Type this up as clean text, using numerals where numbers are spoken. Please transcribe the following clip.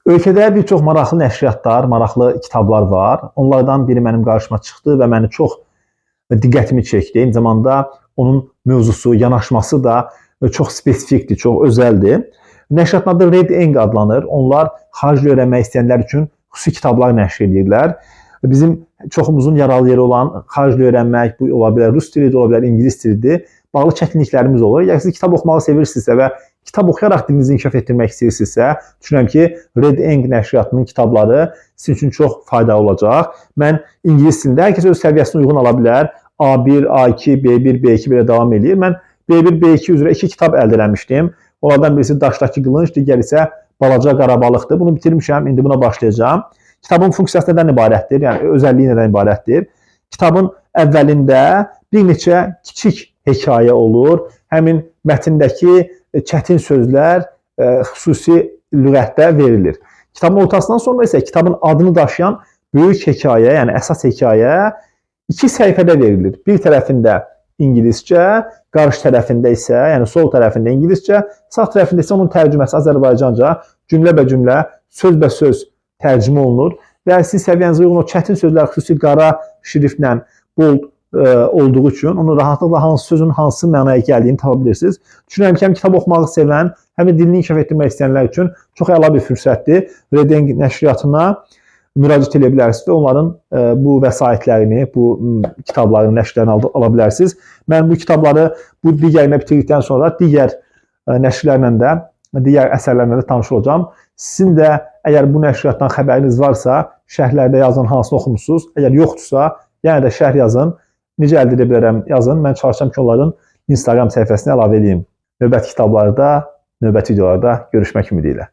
Ölkədə bir çox maraqlı nəşriyyatlar, maraqlı kitablar var. Onlardan biri mənim qarşıma çıxdı və məni çox diqqətimi çəkdi. Eyni zamanda onun mövzusu, yanaşması da çox spesifikdir, çox özəldir. Nəşriyyatın adı Red Ink adlanır. Onlar xarici öyrənmək istəyənlər üçün xüsusi kitablar nəşr edirlər. Bizim çoxumuzun yaralı yeri olan xarici öyrənmək, bu ola bilər rus dilidir, ola bilər ingilis dilidir. Bağlı çətinliklərimiz olur. Əgər siz kitab oxumağı sevirsinizsə və kitab oxuyaraq dilinizi inkişaf etdirmək istəyirsinizsə, düşünürəm ki, Red Ink nəşriyyatının kitabları sizin üçün çox faydalı olacaq. Mən ingilis dilində hər kəs öz səviyyəsinə uyğun ala bilər. A1, A2, B1, B2 belə davam edir. Mən B1, B2 üzrə 2 kitab əldə eləmişdim. Onlardan birisi Daşdakı qılınc, digər isə Balaca qara balıqdır. Bunu bitirmişəm, indi buna başlayacağım. Kitabın funksiyası nədən ibarətdir? Yəni özəlliyi nədən ibarətdir? Kitabın əvvəlində bir neçə kiçik hekayə olur. Həmin mətndəki çətin sözlər xüsusi lüğətdə verilir. Kitabın ortasından sonra isə kitabın adını daşıyan böyük hekayə, yəni əsas hekayə 2 səhifədə verilir. Bir tərəfində ingiliscə, qarşı tərəfində isə, yəni sol tərəfində ingiliscə, sağ tərəfində isə onun tərcüməsi Azərbaycanca cümlə bə cümlə, söz bə söz tərcümə olunur və siz səviyyənizə uyğun o çətin sözlər xüsusi qara şriftlə bold olduğu üçün onu rahatlıqla hansı sözün hansı mənaya gəldiyini tapa bilirsiniz. Düşünürəm ki, həm kitab oxumağı sevən, həm də dilini inkişaf etdirmək istəyənlər üçün çox əla bir fürsətdir. Red Ink nəşriyyatına müraciət edə bilərsiniz və onların bu vəsaitlərini, bu kitabların nəşrlərini ala bilərsiniz. Mən bu kitabları bu digərinə bitirdikdən sonra digər nəşrlərlə də, digər əsərlərlə də tanış olacağım. Sizin də əgər bu nəşriyyatdan xəbəriniz varsa, şərhlərdə yazın hansını oxumusunuz. Əgər yoxdursa, yenə də şərh yazın. Necə əldə edə bilərəm yazın. Mən çalışacağım ki, onların Instagram səhifəsinə əlavə edeyim. Növbəti kitablarda, növbəti videolarda görüşmək ümidi ilə.